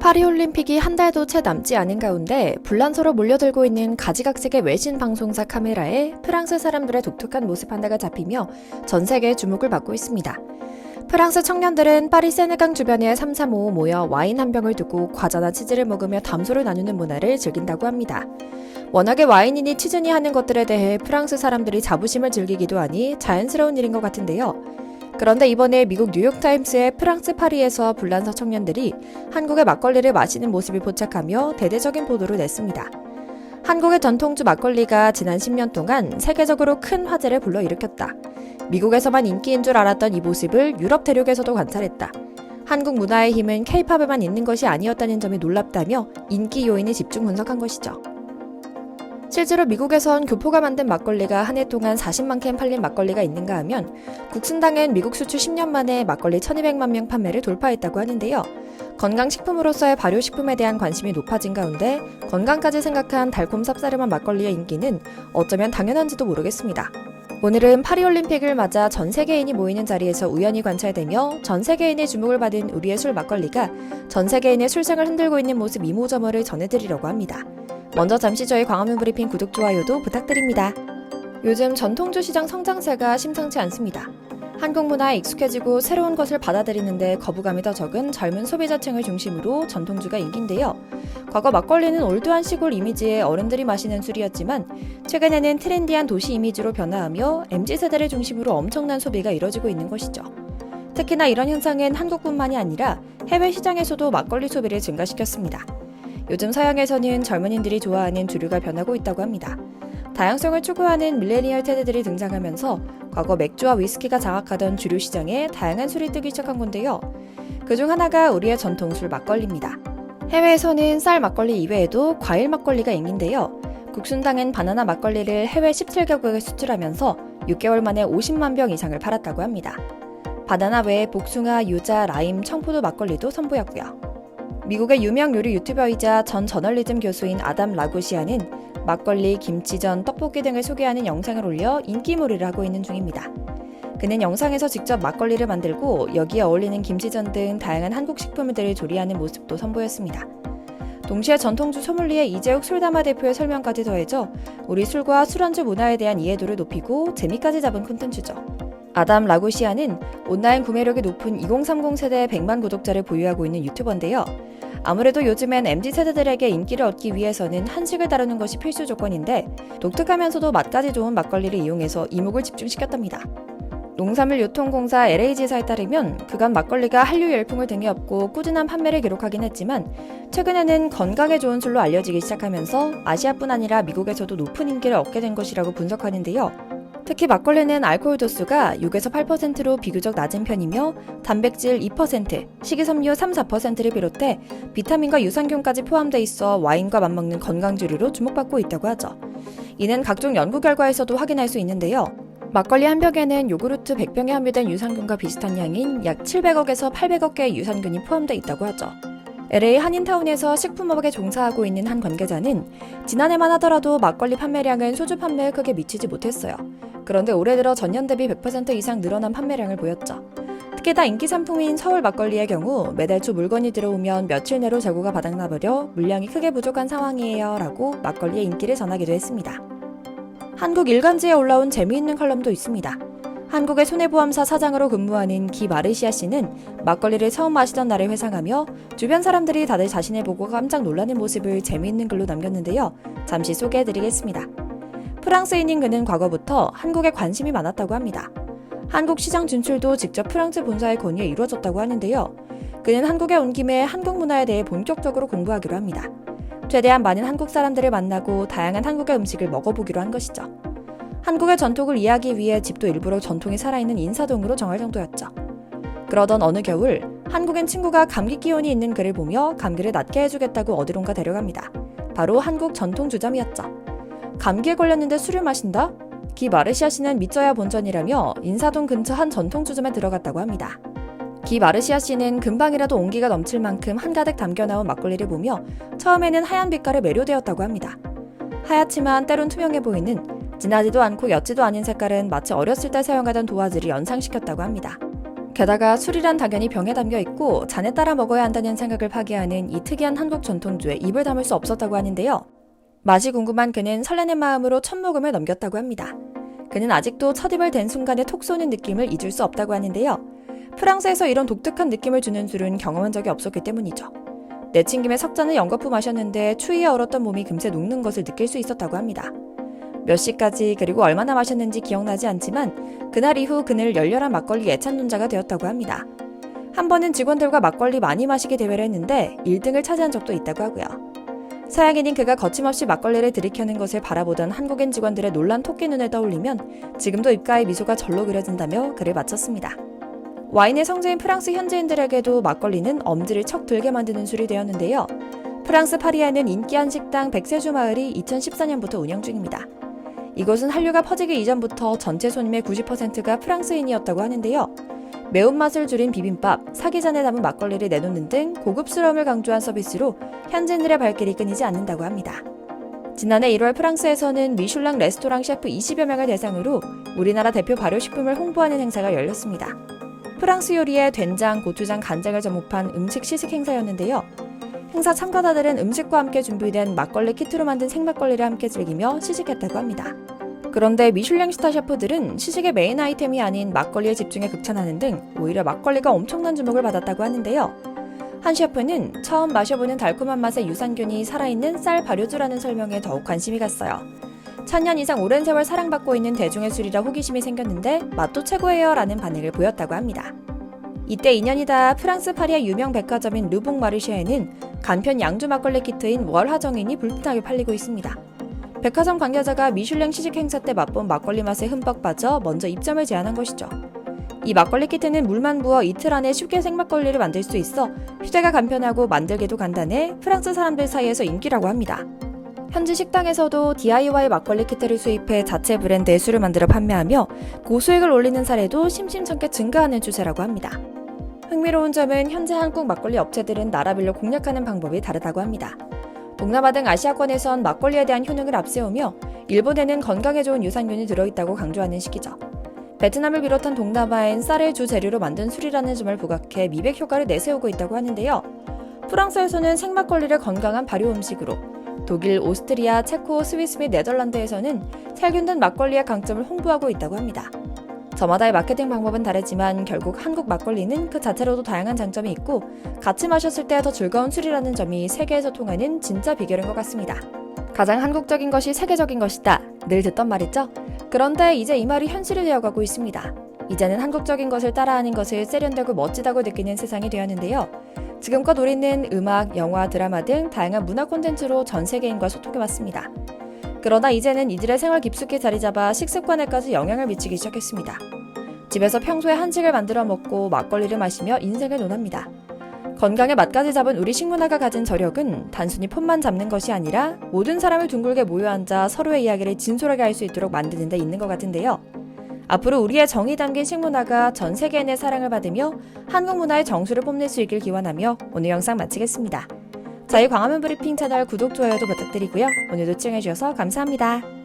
파리올림픽이 한 달도 채 남지 않은 가운데 불란서로 몰려들고 있는 가지각색의 외신 방송사 카메라에 프랑스 사람들의 독특한 모습 하나가 잡히며 전 세계의 주목을 받고 있습니다. 프랑스 청년들은 파리 세느강 주변에 335 모여 와인 한 병을 두고 과자나 치즈를 먹으며 담소를 나누는 문화를 즐긴다고 합니다. 워낙에 와인이니 치즈니 하는 것들에 대해 프랑스 사람들이 자부심을 즐기기도 하니 자연스러운 일인 것 같은데요. 그런데 이번에 미국 뉴욕타임스의 프랑스 파리에서 불란서 청년들이 한국의 막걸리를 마시는 모습을 포착하며 대대적인 보도를 냈습니다. 한국의 전통주 막걸리가 지난 10년 동안 세계적으로 큰 화제를 불러일으켰다. 미국에서만 인기인 줄 알았던 이 모습을 유럽 대륙에서도 관찰했다. 한국 문화의 힘은 K-팝에만 있는 것이 아니었다는 점이 놀랍다며 인기 요인을 집중 분석한 것이죠. 실제로 미국에선 교포가 만든 막걸리가 한 해 동안 40만 캔 팔린 막걸리가 있는가 하면 국순당은 미국 수출 10년 만에 막걸리 1200만 명 판매를 돌파했다고 하는데요. 건강식품으로서의 발효식품에 대한 관심이 높아진 가운데 건강까지 생각한 달콤 쌉싸름한 막걸리의 인기는 어쩌면 당연한지도 모르겠습니다. 오늘은 파리올림픽을 맞아 전 세계인이 모이는 자리에서 우연히 관찰되며 전 세계인의 주목을 받은 우리의 술 막걸리가 전 세계인의 술상을 흔들고 있는 모습 이모저모를 전해드리려고 합니다. 먼저 잠시 저희 광화문 브리핑 구독, 좋아요도 부탁드립니다. 요즘 전통주 시장 성장세가 심상치 않습니다. 한국 문화에 익숙해지고 새로운 것을 받아들이는데 거부감이 더 적은 젊은 소비자층을 중심으로 전통주가 인기인데요. 과거 막걸리는 올드한 시골 이미지의 어른들이 마시는 술이었지만 최근에는 트렌디한 도시 이미지로 변화하며 MZ세대를 중심으로 엄청난 소비가 이뤄지고 있는 것이죠. 특히나 이런 현상은 한국뿐만이 아니라 해외 시장에서도 막걸리 소비를 증가시켰습니다. 요즘 서양에서는 젊은이들이 좋아하는 주류가 변하고 있다고 합니다. 다양성을 추구하는 밀레니얼 세대들이 등장하면서 과거 맥주와 위스키가 장악하던 주류 시장에 다양한 술이 뜨기 시작한 건데요. 그중 하나가 우리의 전통술 막걸리입니다. 해외에서는 쌀 막걸리 이외에도 과일 막걸리가 인기인데요. 국순당은 바나나 막걸리를 해외 17개국에 수출하면서 6개월 만에 50만 병 이상을 팔았다고 합니다. 바나나 외에 복숭아, 유자, 라임, 청포도 막걸리도 선보였고요. 미국의 유명 요리 유튜버이자 전 저널리즘 교수인 아담 라구시아는 막걸리, 김치전, 떡볶이 등을 소개하는 영상을 올려 인기몰이를 하고 있는 중입니다. 그는 영상에서 직접 막걸리를 만들고 여기에 어울리는 김치전 등 다양한 한국 식품들을 조리하는 모습도 선보였습니다. 동시에 전통주 소믈리에 이재욱 술담아 대표의 설명까지 더해져 우리 술과 술안주 문화에 대한 이해도를 높이고 재미까지 잡은 콘텐츠죠. 아담 라구시아는 온라인 구매력이 높은 2030 세대의 100만 구독자를 보유하고 있는 유튜버인데요. 아무래도 요즘엔 MZ세대들에게 인기를 얻기 위해서는 한식을 다루는 것이 필수 조건인데 독특하면서도 맛까지 좋은 막걸리를 이용해서 이목을 집중시켰답니다. 농산물유통공사 LA지사에 따르면 그간 막걸리가 한류 열풍을 등에 업고 꾸준한 판매를 기록하긴 했지만 최근에는 건강에 좋은 술로 알려지기 시작하면서 아시아뿐 아니라 미국에서도 높은 인기를 얻게 된 것이라고 분석하는데요. 특히 막걸리는 알코올 도수가 6에서 8%로 비교적 낮은 편이며 단백질 2%, 식이섬유 3-4%를 비롯해 비타민과 유산균까지 포함돼 있어 와인과 맞먹는 건강주류로 주목받고 있다고 하죠. 이는 각종 연구 결과에서도 확인할 수 있는데요. 막걸리 한 병에는 요구르트 100병에 함유된 유산균과 비슷한 양인 약 700억에서 800억 개의 유산균이 포함돼 있다고 하죠. LA 한인타운에서 식품업에 종사하고 있는 한 관계자는 지난해만 하더라도 막걸리 판매량은 소주 판매에 크게 미치지 못했어요. 그런데 올해 들어 전년 대비 100% 이상 늘어난 판매량을 보였죠. 특히나 인기 상품인 서울 막걸리의 경우 매달 초 물건이 들어오면 며칠 내로 재고가 바닥나버려 물량이 크게 부족한 상황이에요 라고 막걸리의 인기를 전하기도 했습니다. 한국 일간지에 올라온 재미있는 칼럼도 있습니다. 한국의 손해보험사 사장으로 근무하는 기마르시아 씨는 막걸리를 처음 마시던 날을 회상하며 주변 사람들이 다들 자신을 보고 깜짝 놀라는 모습을 재미있는 글로 남겼는데요. 잠시 소개해드리겠습니다. 프랑스인인 그는 과거부터 한국에 관심이 많았다고 합니다. 한국 시장 진출도 직접 프랑스 본사의 건의에 이루어졌다고 하는데요. 그는 한국에 온 김에 한국 문화에 대해 본격적으로 공부하기로 합니다. 최대한 많은 한국 사람들을 만나고 다양한 한국의 음식을 먹어보기로 한 것이죠. 한국의 전통을 이해하기 위해 집도 일부러 전통이 살아있는 인사동으로 정할 정도였죠. 그러던 어느 겨울 한국인 친구가 감기 기운이 있는 그를 보며 감기를 낫게 해주겠다고 어디론가 데려갑니다. 바로 한국 전통주점이었죠. 감기에 걸렸는데 술을 마신다? 기마르시아 씨는 믿져야 본전이라며 인사동 근처 한 전통주점에 들어갔다고 합니다. 기마르시아 씨는 금방이라도 온기가 넘칠 만큼 한가득 담겨나온 막걸리를 보며 처음에는 하얀 빛깔에 매료되었다고 합니다. 하얗지만 때론 투명해 보이는 진하지도 않고 옅지도 않은 색깔은 마치 어렸을 때 사용하던 도화지를 연상시켰다고 합니다. 게다가 술이란 당연히 병에 담겨 있고 잔에 따라 먹어야 한다는 생각을 파괴하는 이 특이한 한국 전통주에 입을 다물 수 없었다고 하는데요. 맛이 궁금한 그는 설레는 마음으로 첫 모금을 넘겼다고 합니다. 그는 아직도 첫 입을 댄 순간에 톡 쏘는 느낌을 잊을 수 없다고 하는데요. 프랑스에서 이런 독특한 느낌을 주는 술은 경험한 적이 없었기 때문이죠. 내친 김에 석 잔을 연거푸 마셨는데 추위에 얼었던 몸이 금세 녹는 것을 느낄 수 있었다고 합니다. 몇 시까지 그리고 얼마나 마셨는지 기억나지 않지만 그날 이후 그는 열렬한 막걸리 애찬론자가 되었다고 합니다. 한 번은 직원들과 막걸리 많이 마시기 대회를 했는데 1등을 차지한 적도 있다고 하고요. 서양인인 그가 거침없이 막걸리를 들이켜는 것을 바라보던 한국인 직원들의 놀란 토끼 눈을 떠올리면 지금도 입가에 미소가 절로 그려진다며 글을 마쳤습니다. 와인의 성지인 프랑스 현지인들에게도 막걸리는 엄지를 척 들게 만드는 술이 되었는데요. 프랑스 파리에는 인기 한식당 백세주 마을이 2014년부터 운영 중입니다. 이곳은 한류가 퍼지기 이전부터 전체 손님의 90%가 프랑스인이었다고 하는데요. 매운맛을 줄인 비빔밥, 사기잔에 담은 막걸리를 내놓는 등 고급스러움을 강조한 서비스로 현지인들의 발길이 끊이지 않는다고 합니다. 지난해 1월 프랑스에서는 미슐랭 레스토랑 셰프 20여 명을 대상으로 우리나라 대표 발효식품을 홍보하는 행사가 열렸습니다. 프랑스 요리에 된장, 고추장, 간장을 접목한 음식 시식 행사였는데요. 행사 참가자들은 음식과 함께 준비된 막걸리 키트로 만든 생막걸리를 함께 즐기며 시식했다고 합니다. 그런데 미슐랭 스타 셰프들은 시식의 메인 아이템이 아닌 막걸리에 집중해 극찬하는 등 오히려 막걸리가 엄청난 주목을 받았다고 하는데요. 한 셰프는 처음 마셔보는 달콤한 맛의 유산균이 살아있는 쌀 발효주라는 설명에 더욱 관심이 갔어요. 1000년 이상 오랜 세월 사랑받고 있는 대중의 술이라 호기심이 생겼는데 맛도 최고예요 라는 반응을 보였다고 합니다. 이때 인연이다 프랑스 파리의 유명 백화점인 르봉 마르쉐에는 간편 양주 막걸리 키트인 월화정인이 불편하게 팔리고 있습니다. 백화점 관계자가 미슐랭 시식 행사 때 맛본 막걸리 맛에 흠뻑 빠져 먼저 입점을 제안한 것이죠. 이 막걸리 키트는 물만 부어 이틀 안에 쉽게 생막걸리를 만들 수 있어 휴대가 간편하고 만들기도 간단해 프랑스 사람들 사이에서 인기라고 합니다. 현지 식당에서도 DIY 막걸리 키트를 수입해 자체 브랜드의 술을 만들어 판매하며 고수익을 올리는 사례도 심심찮게 증가하는 추세라고 합니다. 흥미로운 점은 현재 한국 막걸리 업체들은 나라별로 공략하는 방법이 다르다고 합니다. 동남아 등 아시아권에선 막걸리에 대한 효능을 앞세우며 일본에는 건강에 좋은 유산균이 들어있다고 강조하는 시기죠. 베트남을 비롯한 동남아엔 쌀을 주 재료로 만든 술이라는 점을 부각해 미백 효과를 내세우고 있다고 하는데요. 프랑스에서는 생막걸리를 건강한 발효 음식으로, 독일, 오스트리아, 체코, 스위스 및 네덜란드에서는 살균 등 막걸리의 강점을 홍보하고 있다고 합니다. 저마다의 마케팅 방법은 다르지만 결국 한국 막걸리는 그 자체로도 다양한 장점이 있고 같이 마셨을 때 더 즐거운 술이라는 점이 세계에서 통하는 진짜 비결인 것 같습니다. 가장 한국적인 것이 세계적인 것이다. 늘 듣던 말이죠. 그런데 이제 이 말이 현실이 되어가고 있습니다. 이제는 한국적인 것을 따라하는 것을 세련되고 멋지다고 느끼는 세상이 되었는데요. 지금껏 우리는 음악, 영화, 드라마 등 다양한 문화 콘텐츠로 전 세계인과 소통해왔습니다. 그러나 이제는 이들의 생활 깊숙이 자리잡아 식습관에까지 영향을 미치기 시작했습니다. 집에서 평소에 한식을 만들어 먹고 막걸리를 마시며 인생을 논합니다. 건강의 맛까지 잡은 우리 식문화가 가진 저력은 단순히 폰만 잡는 것이 아니라 모든 사람을 둥글게 모여 앉아 서로의 이야기를 진솔하게 할 수 있도록 만드는 데 있는 것 같은데요. 앞으로 우리의 정이 담긴 식문화가 전 세계인의 사랑을 받으며 한국 문화의 정수를 뽐낼 수 있길 기원하며 오늘 영상 마치겠습니다. 저희 광화문 브리핑 채널 구독, 좋아요도 부탁드리고요. 오늘도 시청해주셔서 감사합니다.